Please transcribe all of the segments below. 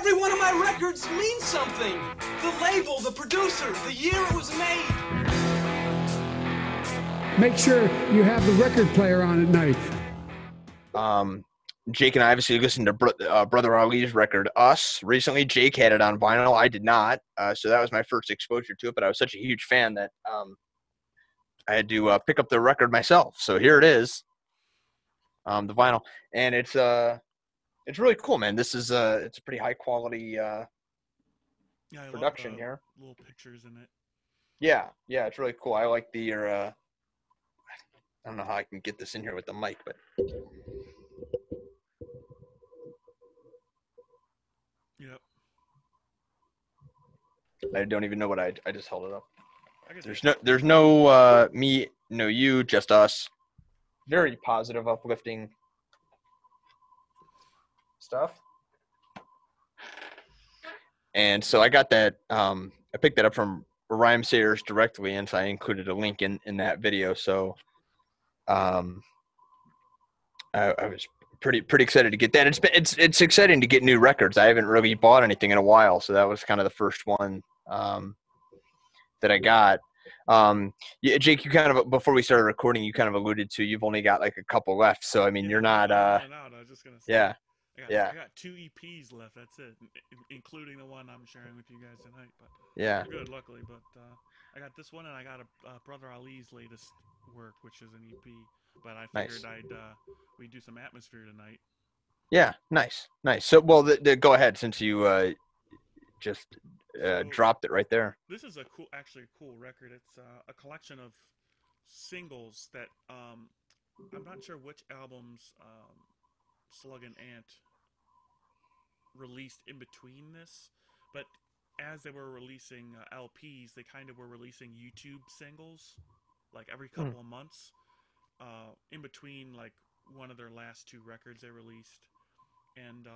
Every one of my records means something. The label, the producer, the year it was made. Make sure you have the record player on at night. Jake and I obviously listened to Brother Ali's record, Us, recently. Jake had it on vinyl. I did not. So that was my first exposure to it, but I was such a huge fan that I had to pick up the record myself. So here it is, the vinyl. And it's really cool, man. This is it's a pretty high quality production here. Little pictures in it. Yeah, it's really cool. I like I don't know how I can get this in here with the mic, but yep. I don't even know what I just held it up. There's no me, no you, just us. Very positive, uplifting stuff. And so I got that. I picked that up from Rhyme Sayers directly, and so I included a link in that video. So I was pretty excited to get that. It's exciting to get new records. I haven't really bought anything in a while, so that was kind of the first one that I got. Yeah, Jake, you kind of, before we started recording, you kind of alluded to you've only got like a couple left. So I mean, you're not. I was just gonna say. Yeah. I got 2 EPs left. That's it, including the one I'm sharing with you guys tonight. But yeah, good, luckily. But I got this one, and I got Brother Ali's latest work, which is an EP. But I figured we'd do some atmosphere tonight. Yeah, nice. So, well, go ahead since you just dropped it right there. This is actually a cool record. It's a collection of singles that I'm not sure which albums Slug and Ant released in between this, but as they were releasing LPs, they kind of were releasing YouTube singles like every couple of months in between like one of their last 2 records they released. And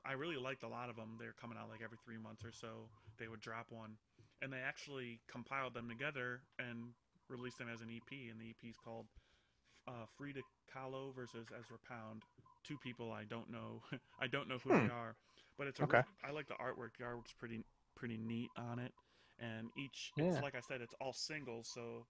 I really liked a lot of them. They're coming out like every 3 months or so. They would drop one, and they actually compiled them together and released them as an EP. And the EP is called Frida Kahlo versus Ezra Pound. 2 people I don't know. I don't know who they are, but it's okay. I like the artwork. The artwork's pretty neat on it, and it's like I said, it's all singles. So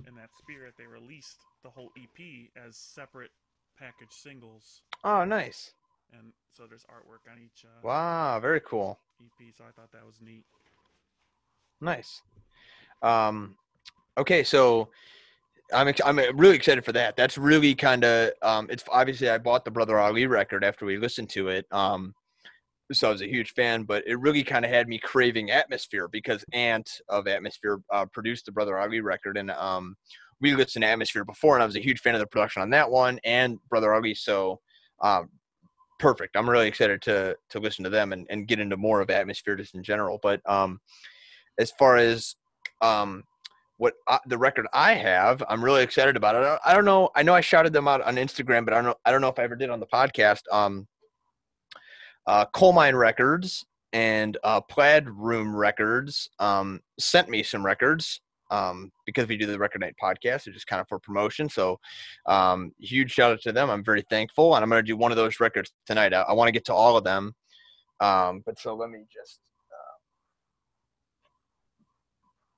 in that spirit, they released the whole EP as separate packaged singles. Oh, nice. And so there's artwork on each. Wow, very cool. EP. So I thought that was neat. Nice. Okay, so I'm really excited for that. That's really kind of it's obviously I bought the Brother Ali record after we listened to it. So I was a huge fan, but it really kind of had me craving Atmosphere because Ant of Atmosphere produced the Brother Ali record, and we listened to Atmosphere before, and I was a huge fan of the production on that one and Brother Ali. So perfect. I'm really excited to listen to them and get into more of Atmosphere just in general. But as far as the record I have, I'm really excited about it. I don't know. I know I shouted them out on Instagram, but I don't know if I ever did on the podcast. Colemine Records and Plaid Room Records sent me some records because we do the Record Night podcast. It's just kind of for promotion. So huge shout out to them. I'm very thankful, and I'm going to do one of those records tonight. I want to get to all of them. But so let me just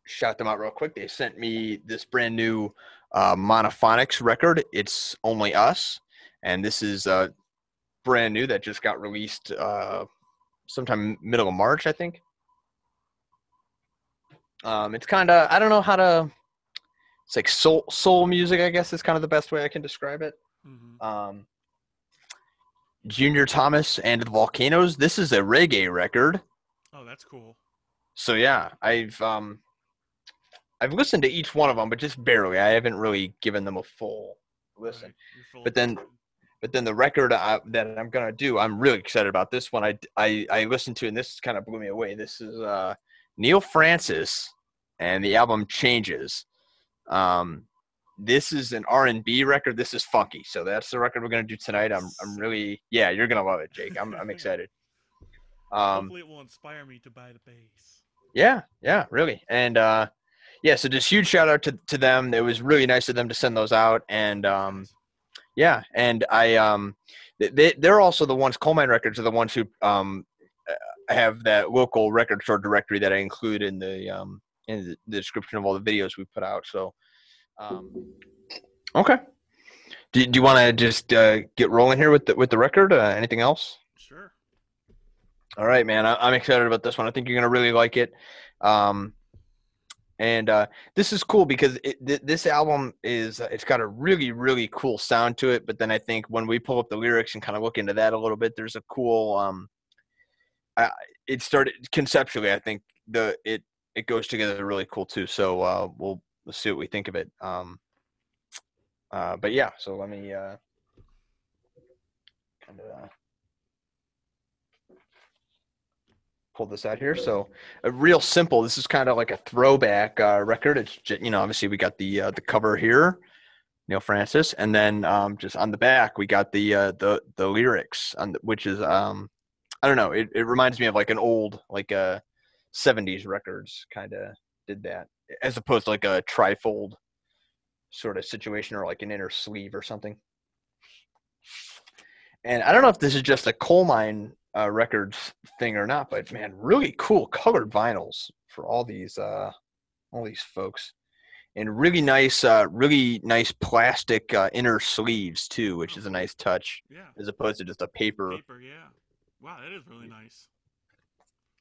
shout them out real quick. They sent me this brand new Monophonics record. It's Only Us, and this is brand new that just got released sometime middle of March, I think. It's kind of, I don't know how to, it's like soul music, I guess is kind of the best way I can describe it. Mm-hmm. Junior Thomas and the Volcanoes. This is a reggae record. Oh, that's cool. So yeah, I've listened to each one of them, but just barely. I haven't really given them a full listen. Right. But then the record that I'm gonna do, I'm really excited about this one. I listened to, and this kind of blew me away. This is Neal Francis, and the album Changes. This is an R&B record. This is funky. So that's the record we're gonna do tonight. I'm really, yeah, you're gonna love it, Jake. I'm excited. Hopefully it will inspire me to buy the bass. Yeah, really. And yeah, so just huge shout out to them. It was really nice of them to send those out. And yeah, and they're also the ones, Colemine Records are the ones who have that local record store directory that I include in the description of all the videos we put out. So, okay. Do you want to just get rolling here with the record? Anything else? Sure. All right, man. I'm excited about this one. I think you're gonna really like it. And this is cool because this album it's got a really, really cool sound to it. But then I think when we pull up the lyrics and kind of look into that a little bit, there's a cool. It started conceptually. I think it goes together really cool too. So let's see what we think of it. But yeah, so let me kind of pull this out here. So real simple. This is kind of like a throwback record. It's just, obviously we got the cover here, Neal Francis, and then just on the back we got the lyrics which is I don't know. It reminds me of like an old 70s records kind of did that, as opposed to like a trifold sort of situation or like an inner sleeve or something. And I don't know if this is just a Colemine records thing or not, but man, really cool colored vinyls for all these folks, and really nice plastic inner sleeves too, which is a nice touch. Yeah. As opposed to just a paper. Yeah. Wow, that is really nice.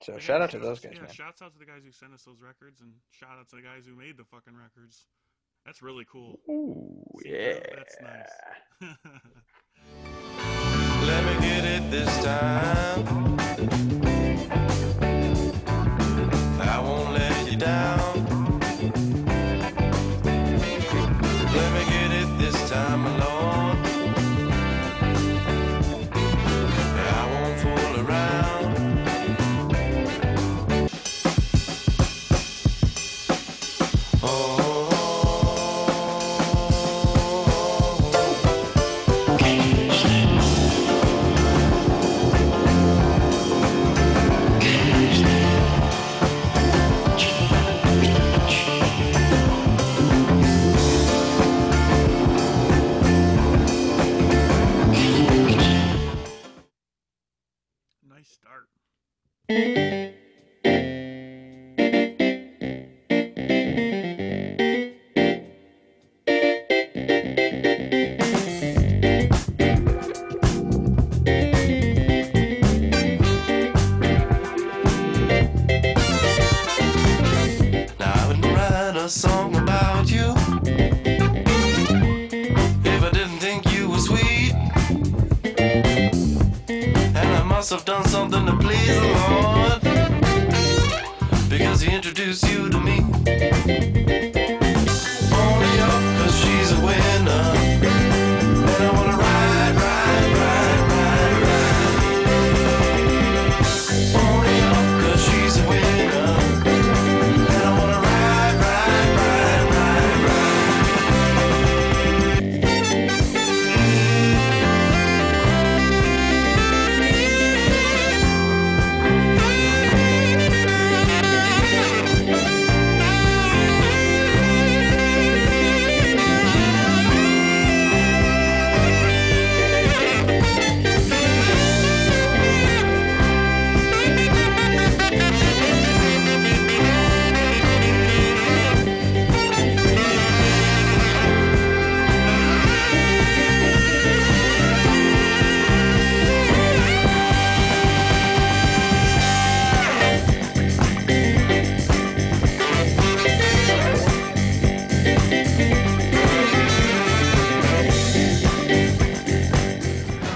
So shout out to those guys, yeah, man. Shouts out to the guys who sent us those records, and shout out to the guys who made the fucking records. That's really cool. Ooh, See, yeah. That's nice. Let me get it this time. I won't let you down. Let me get it this time, my Lord. I won't fool around. Nice start. Now I wouldn't write a song about you if I didn't think you were sweet. And I must have done something to please the Lord, because he introduced you to me. Only up 'cause she's a winner, and I wanna ride, ride, ride, ride, ride. Only up 'cause she's a winner, and I wanna ride, ride, ride, ride, ride.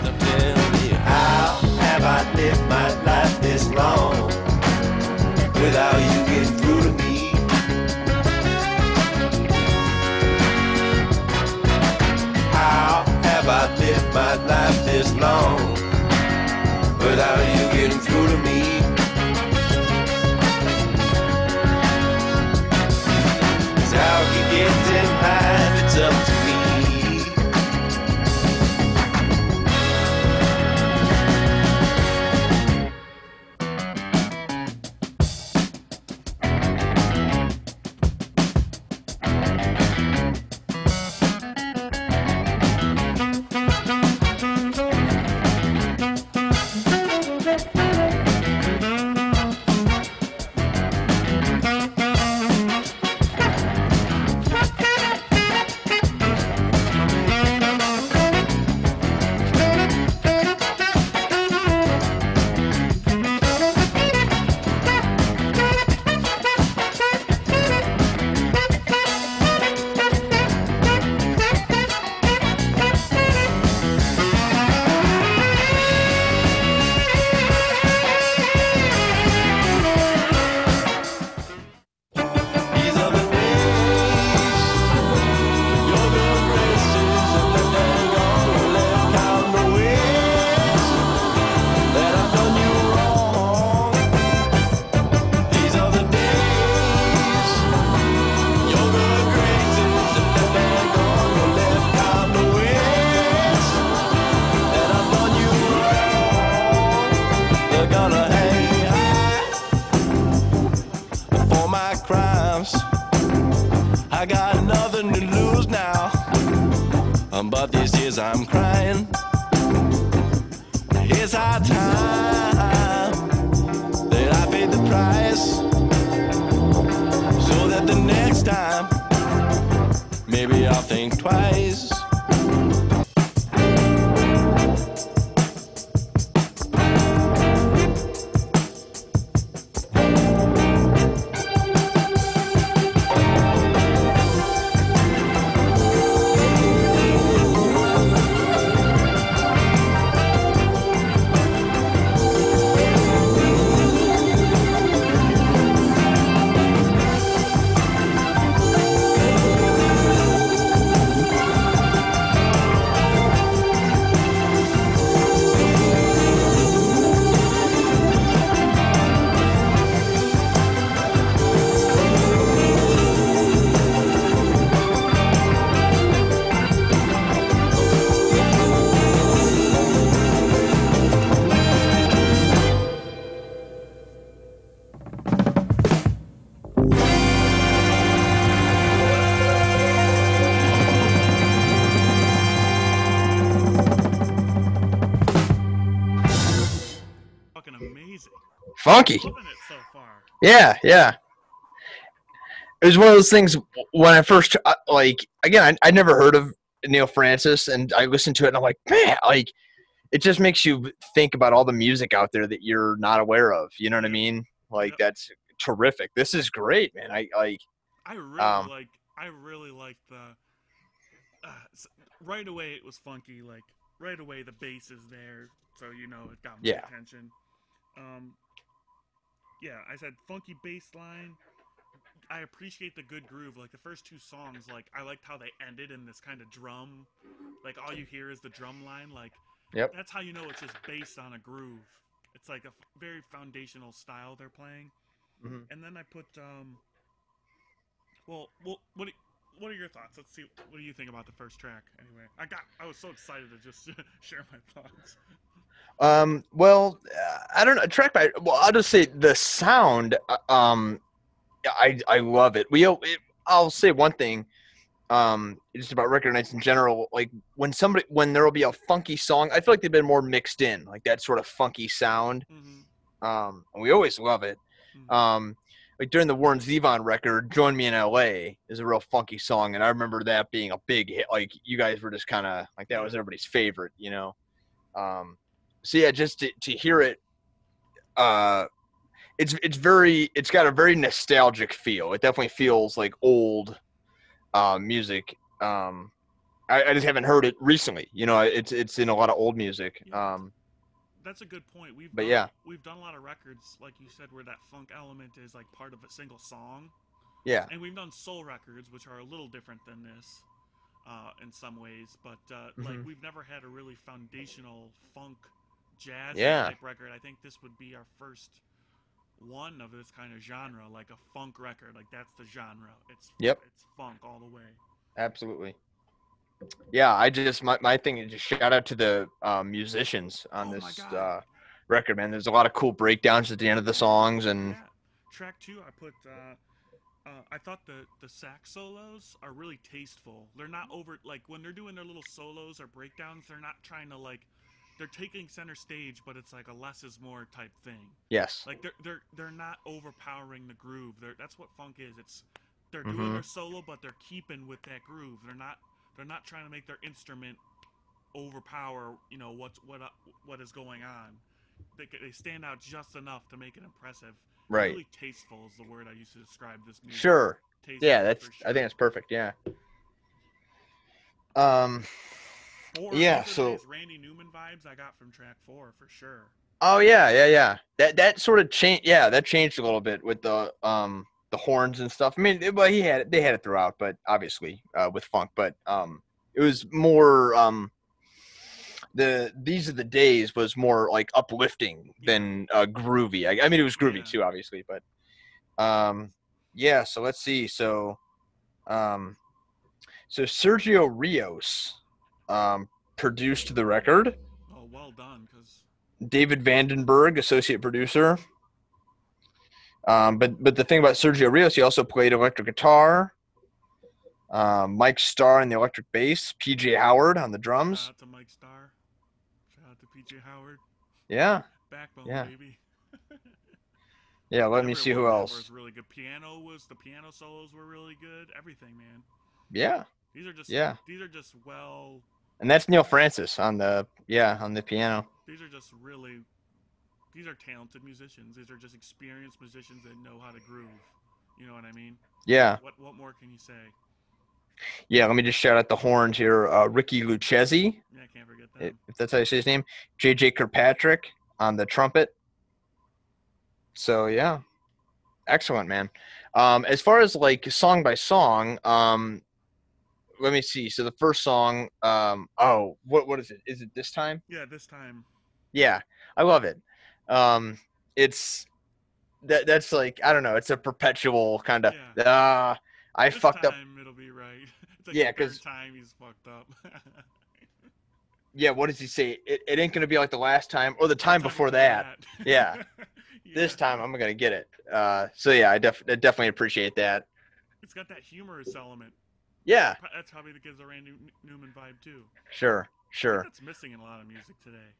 Now tell me, how have I lived my life this long without you getting through to me? How have I lived my life this long without you getting through to me? 'Cause how you getting high if it's up to me? 'cause I'm crying. It's our time that I paid the price, so that the next time maybe I'll think twice. Fucking amazing. Funky. Loving it so far. Yeah, yeah. It was one of those things when I first, like, again, I never heard of Neal Francis, and I listened to it, and I'm like, man, like, it just makes you think about all the music out there that you're not aware of. You know what I mean? Like, that's terrific. This is great, man. I really like the. Right away, it was funky. Like, right away, the bass is there, so you know it got my attention. Yeah, I said funky bass line. I appreciate the good groove. Like the first two songs, like I liked how they ended in this kind of drum. Like all you hear is the drum line. Like that's how you know it's just based on a groove. It's like a very foundational style they're playing. Mm-hmm. And then I put well, what are your thoughts? Let's see. What do you think about the first track? Anyway, I was so excited to just share my thoughts. Well, I don't know. Track by. Well, I'll just say the sound. I love it. I'll say one thing. Just about record nights in general. Like when there will be a funky song, I feel like they've been more mixed in, like that sort of funky sound. Mm-hmm. And we always love it. Mm-hmm. Like during the Warren Zevon record, "Join Me in L.A." is a real funky song, and I remember that being a big hit. Like you guys were just kind of like that was everybody's favorite, you know. So yeah, just to hear it, it's got a very nostalgic feel. It definitely feels like old music. I just haven't heard it recently. You know, it's in a lot of old music. That's a good point. We've done a lot of records, like you said, where that funk element is like part of a single song. Yeah. And we've done soul records, which are a little different than this in some ways. But like we've never had a really foundational funk jazz type record. I think this would be our first one of this kind of genre, like a funk record. Like that's the genre. It's funk all the way. Absolutely. Yeah, I just my thing is just shout out to the musicians on this record, man. There's a lot of cool breakdowns at the end of the songs, and track 2 I put I thought the sax solos are really tasteful. They're not over, like when they're doing their little solos or breakdowns, they're not trying to like, they're taking center stage, but it's like a less is more type thing. Yes. Like they're not overpowering the groove. That's what funk is. They're doing their solo, but they're keeping with that groove. They're not trying to make their instrument overpower, you know, what is going on. They stand out just enough to make it impressive. Right. Really tasteful is the word I used to describe this music. Sure. Tasteful, yeah, sure. I think that's perfect. Yeah. So Randy Newman vibes I got from track 4 for sure. Oh yeah. That sort of changed. Yeah, that changed a little bit with the horns and stuff. I mean, they had it throughout, but obviously with funk. But it was more These Are the Days was more like uplifting than groovy. I mean, it was groovy too, obviously, but so let's see. So Sergio Rios produced the record. Oh, well done, because David Vandenburg, associate producer. But the thing about Sergio Rios, he also played electric guitar. Mike Starr on the electric bass, PJ Howard on the drums. Shout out to Mike Starr. Shout out to PJ Howard. Yeah. Backbone, Yeah. baby. Yeah, let me see who else. Was really good. The piano solos were really good. Everything, man. Yeah. These are just well. And that's Neal Francis on the piano. These are talented musicians. These are just experienced musicians that know how to groove. You know what I mean? Yeah. What more can you say? Yeah, let me just shout out the horns here. Ricky Lucchesi. Yeah, I can't forget that. If that's how you say his name. JJ Kirkpatrick on the trumpet. So yeah. Excellent, man. As far as like song by song, let me see. So the first song, what is it? Is it This Time? Yeah, This Time. Yeah, I love it. It's that's like, I don't know, it's a perpetual kind of I this fucked time, up. It'll be right. It's like Yeah, the third 'cause- time he's fucked up. Yeah, what does he say? It ain't gonna be like the last time or the time before that. Yeah. This time I'm gonna get it. So yeah, I definitely appreciate that. It's got that humorous element. Yeah. That's probably the gives a Randy Newman vibe too. Sure. That's missing in a lot of music today.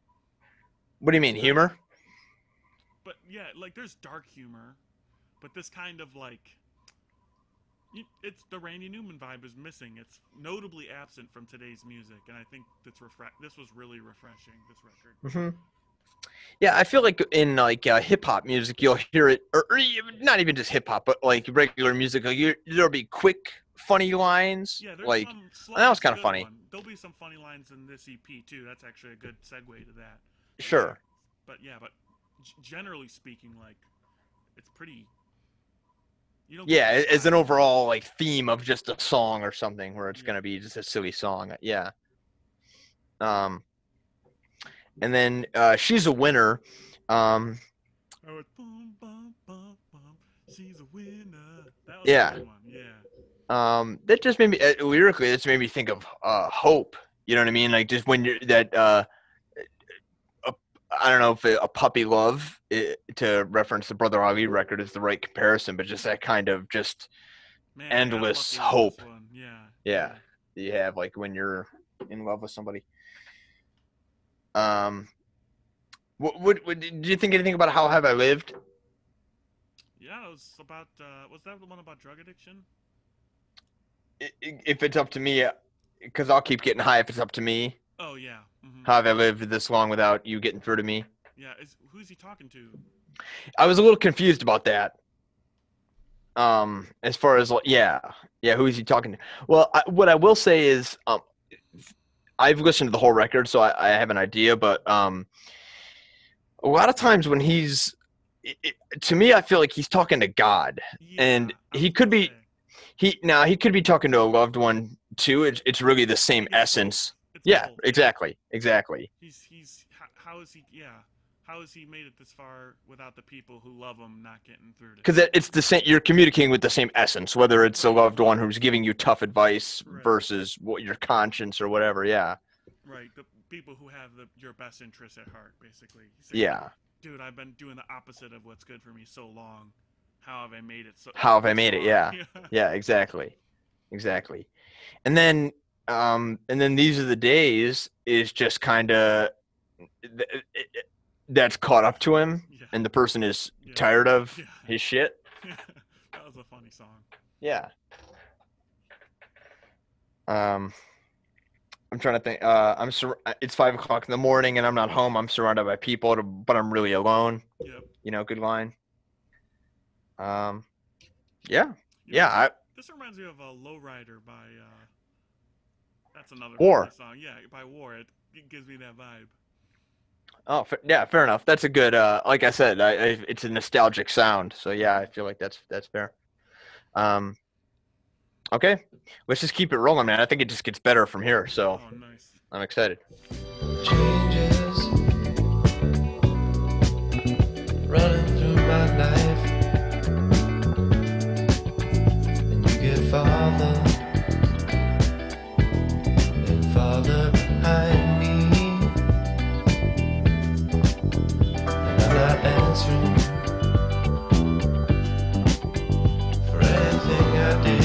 What do you mean, humor? But yeah, like there's dark humor, but this kind of like, it's the Randy Newman vibe is missing. It's notably absent from today's music, and I think this was really refreshing. This record. Mm-hmm. Yeah, I feel like in like hip hop music, you'll hear it, or not even just hip hop, but like regular music. Like there'll be quick, funny lines. Yeah, there's like some that was kind of funny. There'll be some funny lines in this EP too. That's actually a good segue to that. Sure. But generally speaking, like it's pretty. You don't. Yeah, as an overall like theme of just a song or something, where it's gonna be just a silly song. Yeah. And then She's a Winner. Boom, bum, bum, bum. She's a winner. That was Yeah. a good one. Yeah. That just made me lyrically. It just made me think of hope. You know what I mean? Like just when you're that. I don't know if a puppy love, to reference the Brother Ali record, is the right comparison, but just that kind of just Man, endless I love hope. this one. Yeah. You have like when you're in love with somebody. What did you think anything about How Have I Lived? Yeah, it was about. Was that the one about drug addiction? If it's up to me, because I'll keep getting high if it's up to me. Oh yeah. Mm-hmm. How have I lived this long without you getting through to me? Yeah. Who's he talking to? I was a little confused about that. As far as who is he talking to? Well, what I will say is, I've listened to the whole record, so I have an idea. But a lot of times when to me, I feel like he's talking to God, and he could be. He could be talking to a loved one too. It's really the same essence. Yeah, exactly. He's how is he? Yeah, how has he made it this far without the people who love him not getting through to him? Because it's the same. You're communicating with the same essence, whether it's a loved one who's giving you tough advice versus your conscience or whatever. Yeah. Right. The people who have your best interests at heart, basically. Saying, yeah. Dude, I've been doing the opposite of what's good for me so long. How have I made it? How have I made it? Yeah. Yeah. Exactly. And then These Are the Days is just kind of that's caught up to him, and the person is tired of his shit. That was a funny song. Yeah. I'm trying to think. It's 5:00 in the morning, and I'm not home. I'm surrounded by people, but I'm really alone. Yep. Good line. Yeah. This reminds me of a Lowrider by. That's another War song. Yeah, by War. It gives me that vibe. Oh, fair enough. That's a good. Like I said, it's a nostalgic sound. So yeah, I feel like that's fair. Okay, let's just keep it rolling, man. I think it just gets better from here. So nice. I'm excited. Changes running through my life, and you get farther and farther behind me, and I'm not answering for anything I did.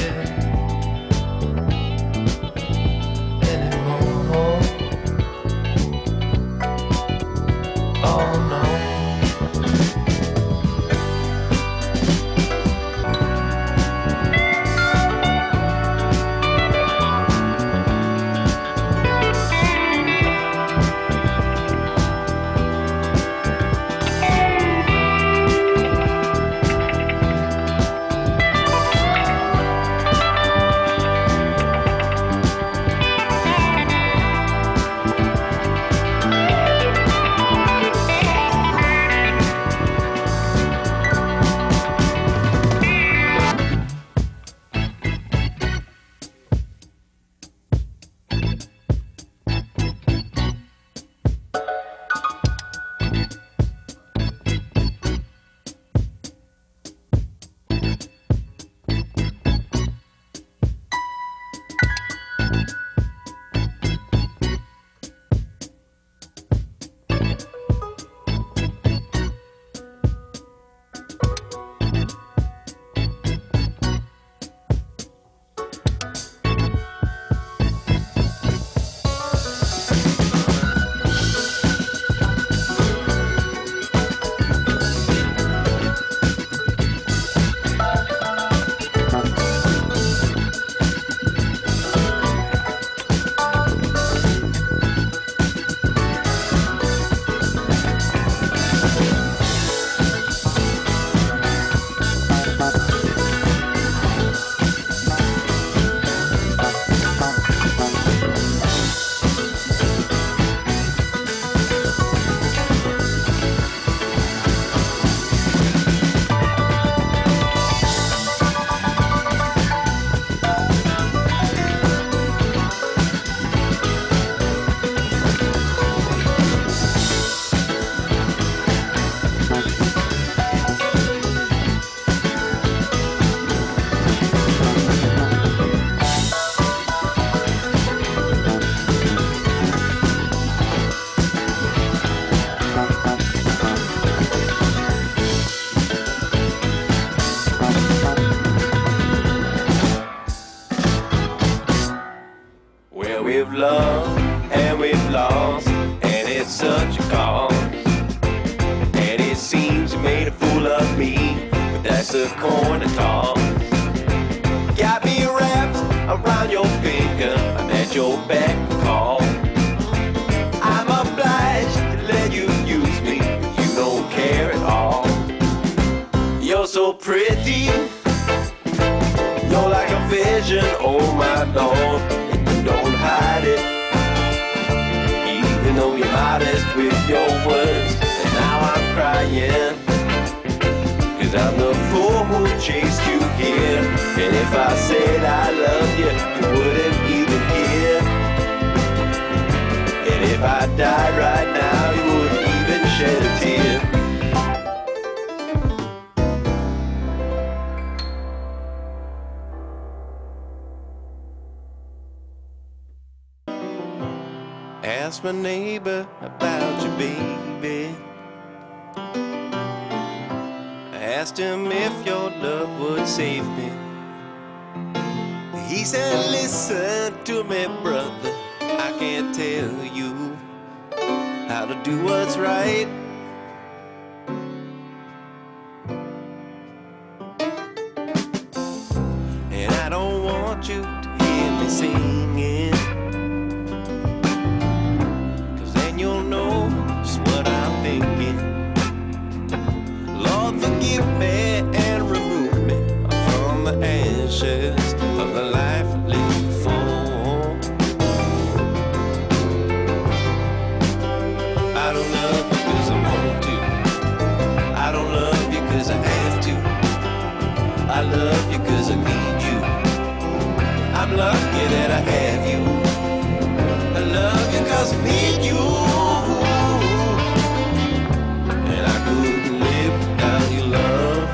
love me, but that's a corner talk. Got me wrapped around your finger, I'm at your beck and call. I'm obliged to let you use me, but you don't care at all. You're so pretty, you're like a vision, oh my Lord, and you don't hide it. Even though you're modest with your words, and now I'm crying, 'cause I'm the fool who chased you here. And if I said I loved you, you wouldn't even hear. And if I died right now, you wouldn't even shed a tear. Ask my neighbor about your baby. I asked him if your love would save me. He said, listen to me, brother, I can't tell you how to do what's right. And I don't want you to hear me singing, 'cause then you'll know just what I'm thinking. Lord, forgive me and remove me from the ashes of the life I lived before. I don't love you 'cause I want to. I don't love you 'cause I have to. I love you 'cause I need you. I'm lucky that I have you. I love you 'cause I need you. And I couldn't live without your love.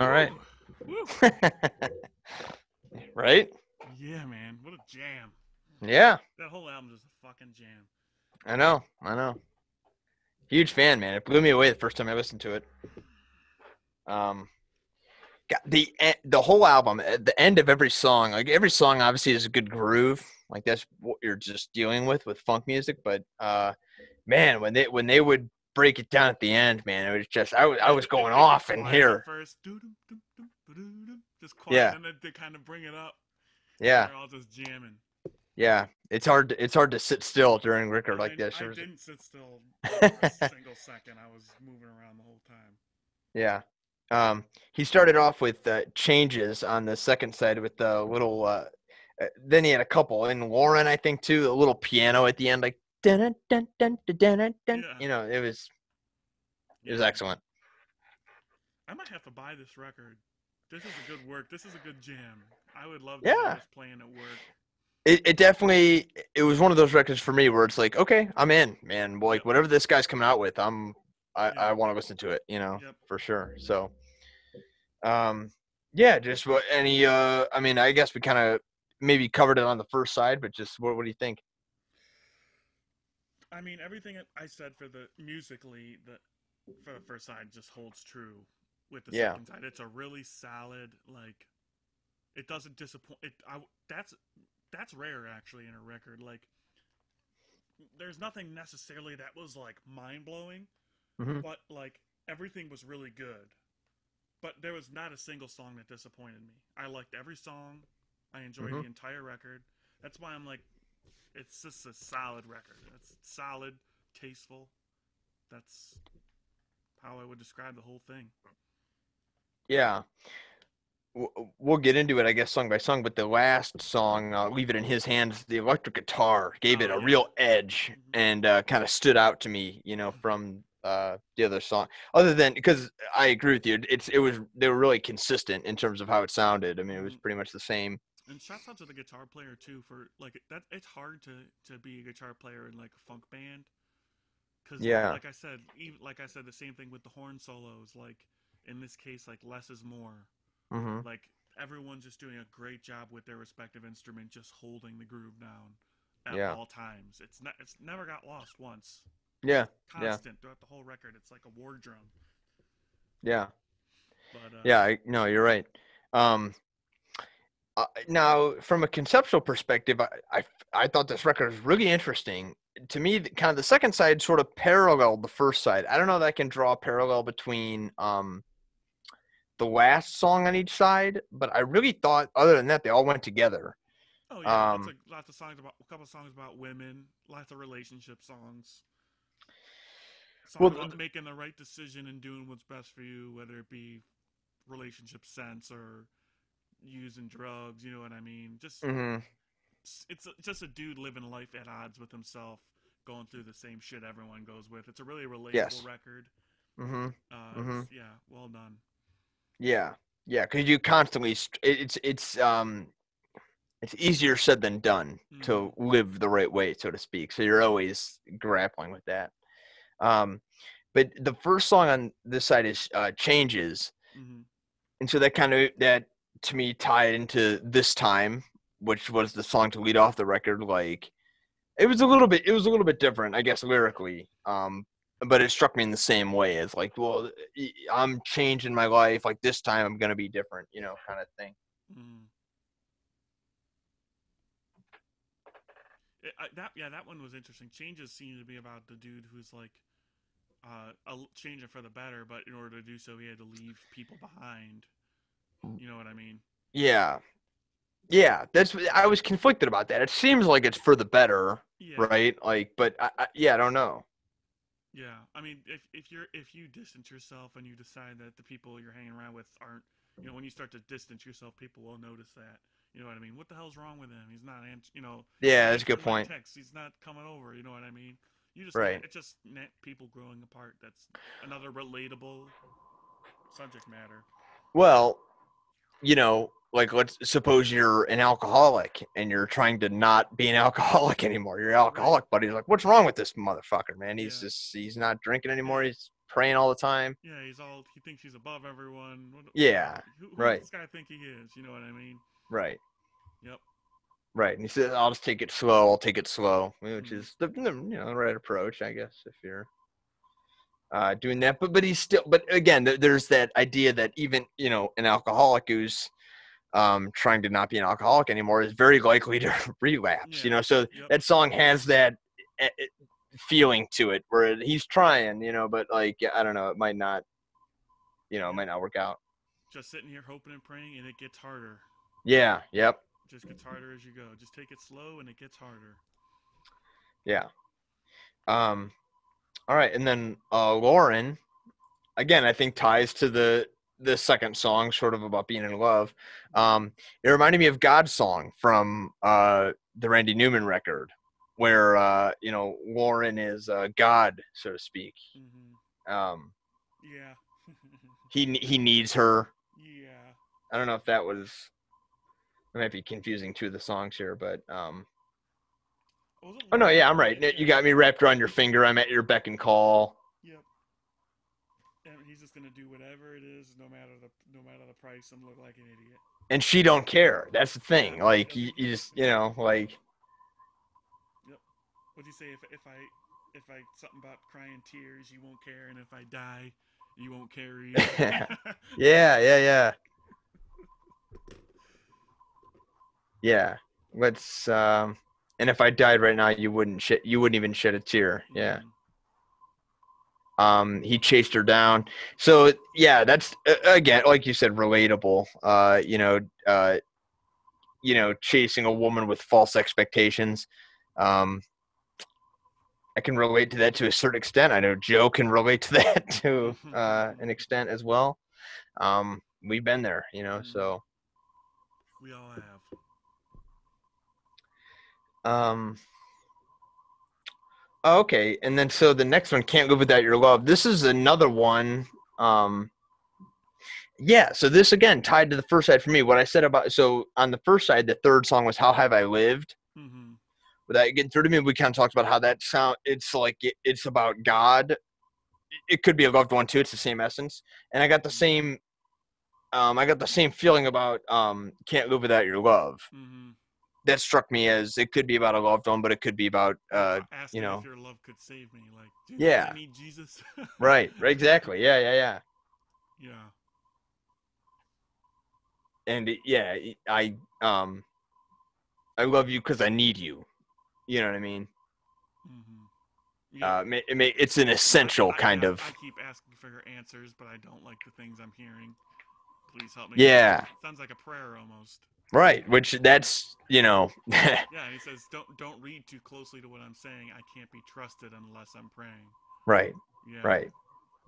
All right. Woo. Right? Yeah, man. What a jam. Yeah, That whole album is a fucking jam. I know. Huge fan, man. It blew me away the first time I listened to it. The whole album, at the end of every song, like every song obviously is a good groove. Like that's what you're just dealing with funk music. But man, when they would break it down at the end, man, it was just I was going off in here. First, just quiet, Yeah. and then they kind of bring it up. Yeah, They're all just jamming. yeah. It's hard to sit still during a record like this. I didn't sit still for a single second. I was moving around the whole time. Yeah. He started off with changes on the second side with the little. Then he had a couple, and Lauren, I think, too. A little piano at the end, like dun dun dun dun dun dun. Yeah. You know, it was excellent. I might have to buy this record. This is a good work. This is a good jam. I would love to Yeah. have this playing at work. It definitely was one of those records for me where it's like, okay, I'm in, man. Like whatever this guy's coming out with, I want to listen to it, for sure. So, yeah, just what any I mean, I guess we kind of maybe covered it on the first side, but just what do you think? I mean, everything I said for the musically, for the first side just holds true with the second side. It's a really solid, like, it doesn't disappoint. That's rare actually in a record. Like, there's nothing necessarily that was like mind blowing, but like everything was really good. But there was not a single song that disappointed me. I liked every song. I enjoyed the entire record. That's why I'm like, it's just a solid record. It's solid, tasteful. That's how I would describe the whole thing. Yeah. We'll get into it, I guess, song by song, but the last song, Leave It in His Hands, the electric guitar gave it a real edge and kind of stood out to me, from the other song. Other than, because I agree with you, they were really consistent in terms of how it sounded. I mean, it was pretty much the same. And shouts out to the guitar player too for like that. It's hard to be a guitar player in like a funk band, because like I said, the same thing with the horn solos. Like in this case, like less is more. Like everyone's just doing a great job with their respective instrument, just holding the groove down at all times. It's never got lost once. Yeah, constant throughout the whole record. It's like a war drum. Yeah. But no, you're right. Now, from a conceptual perspective, I thought this record was really interesting. To me, kind of the second side sort of paralleled the first side. I don't know that I can draw a parallel between the last song on each side, but I really thought, other than that, they all went together. Oh yeah, lots of songs about, a couple of songs about women, lots of relationship songs. About making the right decision and doing what's best for you, whether it be relationship sense or using drugs, you know what I mean? Just it's just a dude living life at odds with himself, going through the same shit everyone goes with. It's a really relatable record. Yeah, well done. Yeah, because you constantly it's easier said than done to live the right way, so to speak. So you're always grappling with that. But the first song on this side is Changes, and so that to me tied into This Time, which was the song to lead off the record. Like it was a little bit different, I guess, lyrically. But it struck me in the same way as like, well, I'm changing my life. Like this time I'm going to be different, kind of thing. That one was interesting. Changes seemed to be about the dude who's like, changing for the better, but in order to do so, he had to leave people behind. You know what I mean? Yeah. I was conflicted about that. It seems like it's for the better, right? Like, but I don't know. Yeah, I mean, if you distance yourself and you decide that the people you're hanging around with aren't, when you start to distance yourself, people will notice that. You know what I mean? What the hell's wrong with him? He's not, Yeah, that's a good point. He's not coming over. You know what I mean? It's just people growing apart. That's another relatable subject matter. Well, like let's suppose you're an alcoholic and you're trying to not be an alcoholic anymore. You're an alcoholic, but he's like, what's wrong with this motherfucker, man? He's not drinking anymore. He's praying all the time. Yeah, he thinks he's above everyone. Yeah, Who right. does this guy think he is? You know what I mean? Right. Yep. Right. And he says, I'll just take it slow. I'll take it slow, which Mhm. is the right approach, I guess, if you're doing that. But he's still, but again, there's that idea that even, an alcoholic who's trying to not be an alcoholic anymore is very likely to relapse, Yeah. So Yep. that song has that feeling to it where he's trying, but like, I don't know, it might not, it might not work out. Just sitting here hoping and praying, and it gets harder. Yeah. Yep. It just gets harder as you go. Just take it slow, and it gets harder. Yeah. All right. And then Lauren, again, I think ties to the second song, sort of about being in love. It reminded me of God's song from the Randy Newman record, where Lauren is God, so to speak. Mm-hmm. Yeah. He needs her. Yeah. I don't know if that was. I might be confusing two of the songs here, but oh no, yeah, I'm right. Yeah. You got me wrapped around your finger. I'm at your beck and call. Yep. And he's just gonna do whatever it is, no matter the price, and look like an idiot. And she don't care. That's the thing. Yeah, like you just like. Yep. What'd you say? If I something about crying tears, you won't care, and if I die, you won't care either. Yeah. Yeah. Let's and if I died right now, you wouldn't even shed a tear. Yeah. He chased her down. So yeah, that's again, like you said, relatable. Chasing a woman with false expectations. I can relate to that to a certain extent. I know Joe can relate to that to an extent as well. We've been there, so. We all have. Okay, and then so the next one, Can't Live Without Your Love. This is another one. Yeah, so this again tied to the first side for me. What I said about, so on the first side, the third song was How Have I Lived? Mm-hmm. Without getting through to me, we kind of talked about how that sound. It's like it's about God. It could be a loved one too. It's the same essence, and I got the same. I got the same feeling about Can't Live Without Your Love. Mm-hmm. That struck me as it could be about a loved one, but it could be about asking if your love could save me. Like, do you yeah, really need Jesus? right, exactly, yeah. And yeah, I love you because I need you. You know what I mean? Mm-hmm. Yeah. It's an essential kind of. I keep asking for your answers, but I don't like the things I'm hearing. Please help me. Yeah. Sounds like a prayer almost. Right, which that's Yeah, and he says, "Don't read too closely to what I'm saying. I can't be trusted unless I'm praying." Right. Yeah. Right.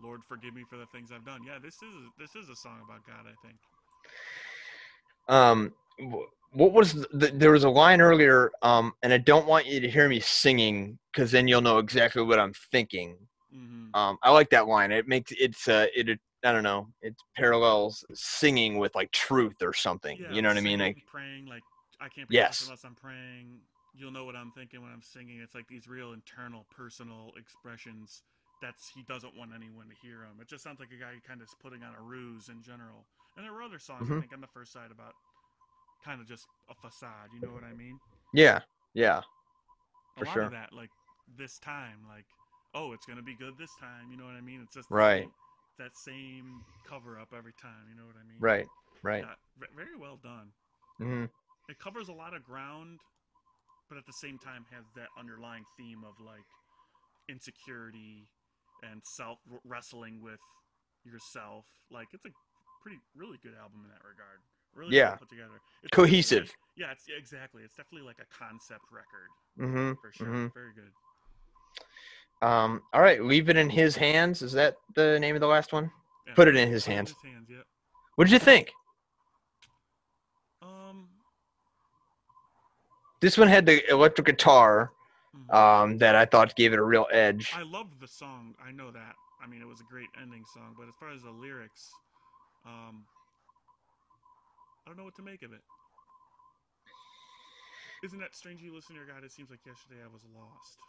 Lord, forgive me for the things I've done. Yeah, this is a song about God, I think. What was there was a line earlier, and I don't want you to hear me singing because then you'll know exactly what I'm thinking. Mm-hmm. I like that line. It makes I don't know. It parallels singing with like truth or something. Yeah, you know what I mean? singing, Like praying, like I can't be trusted unless I'm praying. You'll know what I'm thinking when I'm singing. It's like these real internal, personal expressions. He doesn't want anyone to hear him. It just sounds like a guy kind of is putting on a ruse in general. And there were other songs I think on the first side about kind of just a facade. You know what I mean? Yeah. For sure. A lot of that, like this time, like it's gonna be good this time. You know what I mean? It's just right. That same cover up every time. You know what I mean? Right. Yeah, very well done. Mm-hmm. It covers a lot of ground, but at the same time has that underlying theme of like insecurity and wrestling with yourself. Like it's a really good album in that regard. Really well put together. It's cohesive. Exactly. It's definitely like a concept record. Mm-hmm. For sure. Mm-hmm. Very good. All right, Leave It in His Hands. Is that the name of the last one? Yeah, Put It in His Hands. Yeah. What did you think? This one had the electric guitar that I thought gave it a real edge. I loved the song. I know that. I mean, it was a great ending song. But as far as the lyrics, I don't know what to make of it. Isn't that strange you listen to your God? It seems like yesterday I was lost.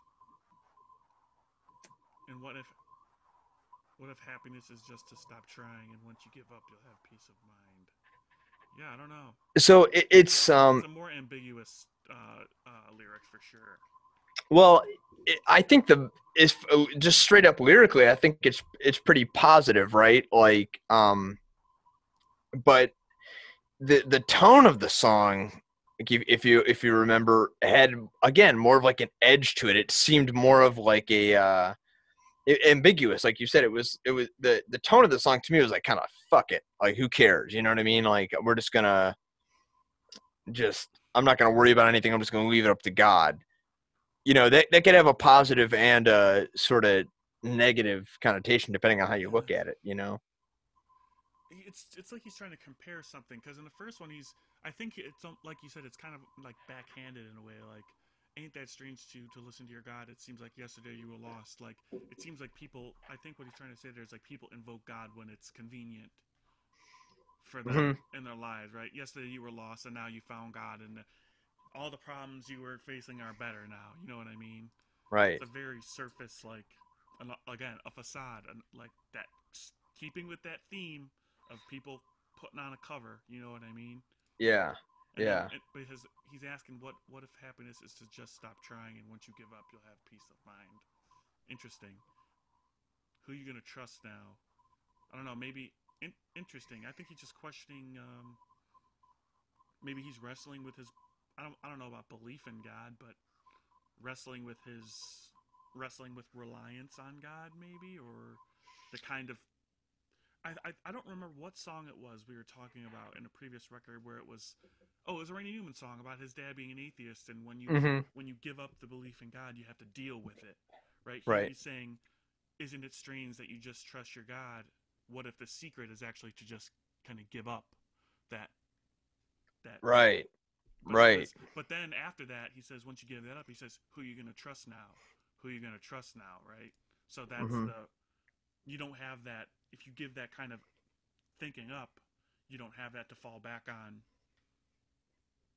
And what if What if happiness is just to stop trying, and once you give up, you'll have peace of mind? Yeah, I don't know. So It's a more ambiguous lyrics for sure. well, I think is just straight up lyrically, I think it's pretty positive, right? Like, but the tone of the song, like if you remember, had again more of like an edge to it. It seemed more of like a ambiguous, like you said. It was the tone of the song to me was like kind of fuck it, like who cares, you know what I mean? Like we're just gonna just I'm not gonna worry about anything. I'm just gonna leave it up to God. You know, that could have a positive and a sort of negative connotation depending on how you look at it. You know. It's like he's trying to compare something, because in the first one I think it's like you said, it's kind of like backhanded in a way, like ain't that strange to listen to your God, it seems like yesterday you were lost. Like it seems like people, I think what he's trying to say there is like people invoke God when it's convenient for them in their lives, right? Yesterday you were lost and now you found God, and all the problems you were facing are better now, you know what I mean? Right. It's a very surface, like, again, a facade, and like that, keeping with that theme of people putting on a cover, you know what I mean? Yeah. And Yeah. then, because he's asking, what if happiness is to just stop trying, and once you give up, you'll have peace of mind? Interesting. Who are you gonna trust now? I don't know. Maybe interesting. I think he's just questioning. Maybe he's wrestling with his. I don't know about belief in God, but wrestling with reliance on God, maybe, or the kind of. I don't remember what song it was we were talking about in a previous record where it was. Oh, it was a Randy Newman song about his dad being an atheist, and when you give up the belief in God, you have to deal with it, right? Here Right. he's saying, isn't it strange that you just trust your God? What if the secret is actually to just kind of give up that Right. but he Right. says, but then after that, he says, once you give that up, he says, who are you going to trust now? Who are you going to trust now, right? So that's you don't have that, if you give that kind of thinking up, you don't have that to fall back on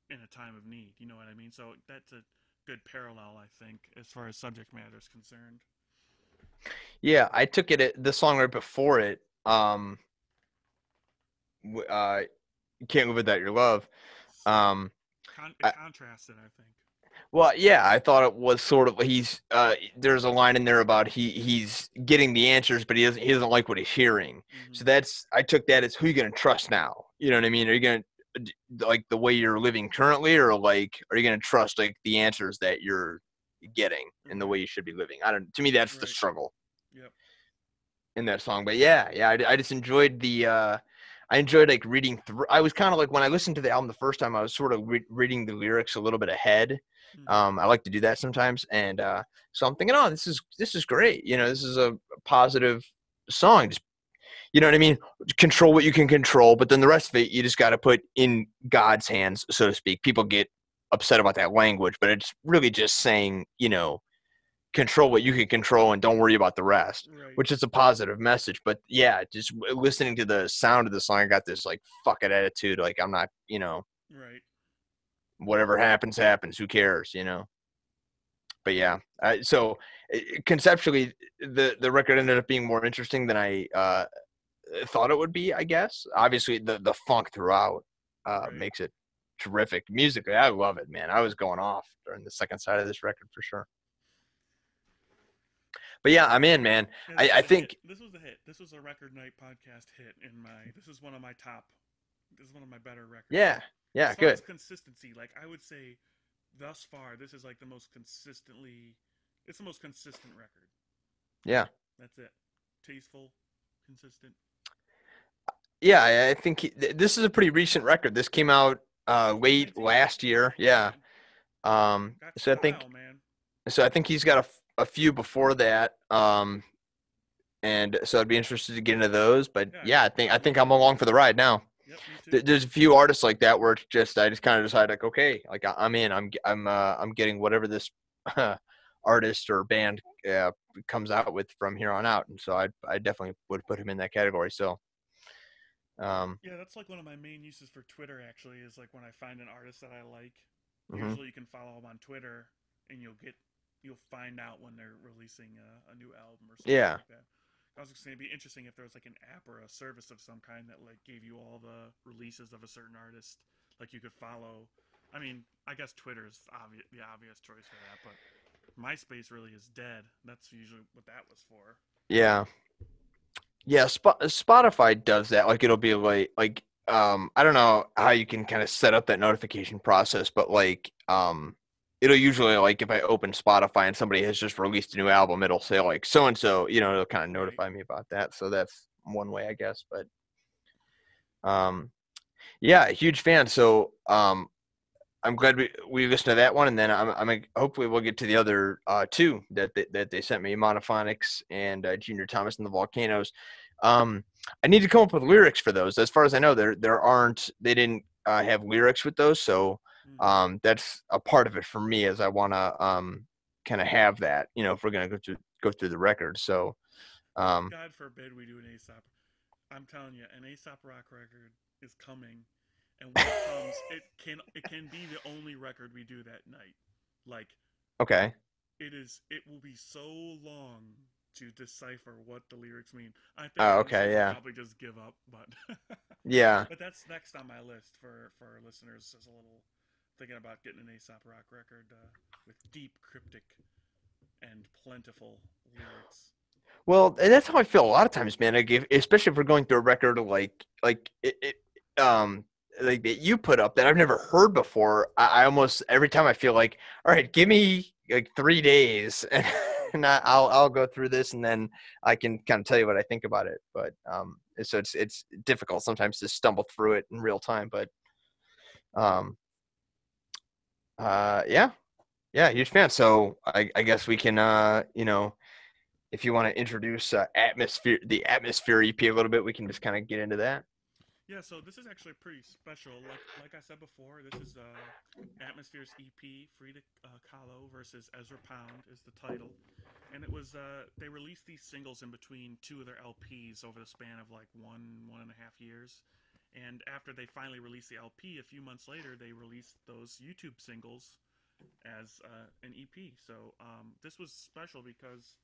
in a time of need. You know what I mean? So that's a good parallel, I think, as far as subject matter is concerned. Yeah, I took it the song right before it. Can't live without your love. Um, It I, contrasted, I think. well, yeah, I thought it was sort of he's. There's a line in there about he's getting the answers, but he doesn't like what he's hearing. So I took that as who you gonna trust now. You know what I mean? Are you gonna like the way you're living currently, or like are you gonna trust like the answers that you're getting and the way you should be living? I don't. To me, that's the struggle. Yep. In that song. But yeah, I just enjoyed I enjoyed like reading through. I was kind of like when I listened to the album the first time, I was sort of reading the lyrics a little bit ahead. I like to do that sometimes, and so I'm thinking, oh, this is great. You know, this is a positive song. Just you know what I mean? Control what you can control, but then the rest of it you just got to put in God's hands, so to speak. People get upset about that language, but it's really just saying, you know, control what you can control and don't worry about the rest, which is a positive message. But yeah, just listening to the sound of the song, I got this like fuck it attitude. Like I'm not, you know, whatever happens, happens. Who cares, you know? But yeah, so conceptually, the record ended up being more interesting than I thought it would be. I guess obviously the funk throughout makes it terrific musically. I love it, man. I was going off during the second side of this record for sure. But yeah, I'm in, man. I think this was a hit. This was a Record Night podcast hit in my. This is one of my top. This is one of my better records. Yeah, as far good. As consistency, like I would say, thus far, this is like the most consistently. It's the most consistent record. Yeah. That's it. Tasteful, consistent. Yeah, I think this is a pretty recent record. This came out late last year. Yeah. So style, I think he's got a few before that. And so I'd be interested to get into those. But yeah, I think I'm along for the ride now. Yep, me too. There's a few artists like that where it's just I just kind of decide like, okay, like I'm in. I'm getting whatever this artist or band comes out with from here on out. And so I definitely would put him in that category. So. Yeah, that's like one of my main uses for Twitter. Actually, is like when I find an artist that I like. Usually, you can follow them on Twitter, and you'll find out when they're releasing a new album or something like that. I was just saying, it'd be interesting if there was like an app or a service of some kind that like gave you all the releases of a certain artist. Like you could follow. I mean, I guess Twitter's the obvious choice for that, but MySpace really is dead. That's usually what that was for. Yeah. Yeah, Spotify does that. Like it'll be like I don't know how you can kind of set up that notification process, but like it'll usually like if I open Spotify and somebody has just released a new album, it'll say like so and so, you know, it'll kind of notify me about that. So that's one way, I guess. But yeah, huge fan. So I'm glad we listened to that one, and then I'm hopefully we'll get to the other two that they sent me, Monophonics and Junior Thomas and the Volcanoes. I need to come up with lyrics for those. As far as I know, they didn't have lyrics with those, so that's a part of it for me, as I want to kind of have that, you know, if we're gonna go through the record. So God forbid we do an Aesop. I'm telling you, an Aesop Rock record is coming. And when it comes, it can be the only record we do that night. Like, okay, it will be so long to decipher what the lyrics mean. I think okay, yeah, we'll probably just give up, but yeah. But that's next on my list for our listeners. Is a little thinking about getting an Aesop Rock record with deep, cryptic, and plentiful lyrics. Well, and that's how I feel a lot of times, man. Especially if we're going through a record like like that you put up that I've never heard before. I almost every time I feel like, all right, give me like 3 days, and I'll go through this, and then I can kind of tell you what I think about it. But so it's difficult sometimes to stumble through it in real time. But yeah, huge fan. So I guess we can you know, if you want to introduce the atmosphere EP a little bit, we can just kind of get into that. Yeah, so this is actually pretty special. Like I said before, this is Atmosphere's EP, Frida Kahlo versus Ezra Pound is the title, and it was they released these singles in between two of their LPs over the span of like 1.5 years, and after they finally released the LP, a few months later, they released those YouTube singles as an EP. So this was special because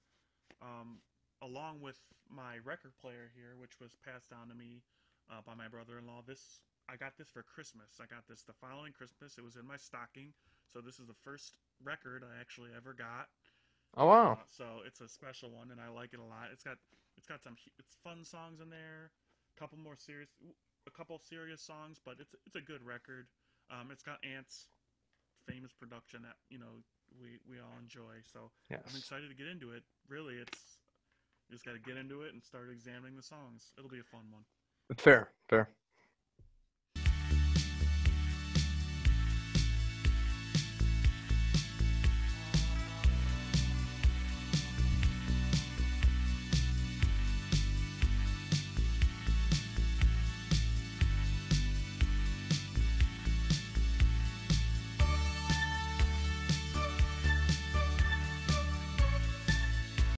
along with my record player here, which was passed down to me by my brother-in-law. I got this for Christmas. I got this the following Christmas. It was in my stocking. So this is the first record I actually ever got. Oh wow! So it's a special one, and I like it a lot. It's got some fun songs in there, a couple serious songs, but it's a good record. It's got Ant's famous production that we all enjoy. So yes. I'm excited to get into it. Really, you just got to get into it and start examining the songs. It'll be a fun one. Fair.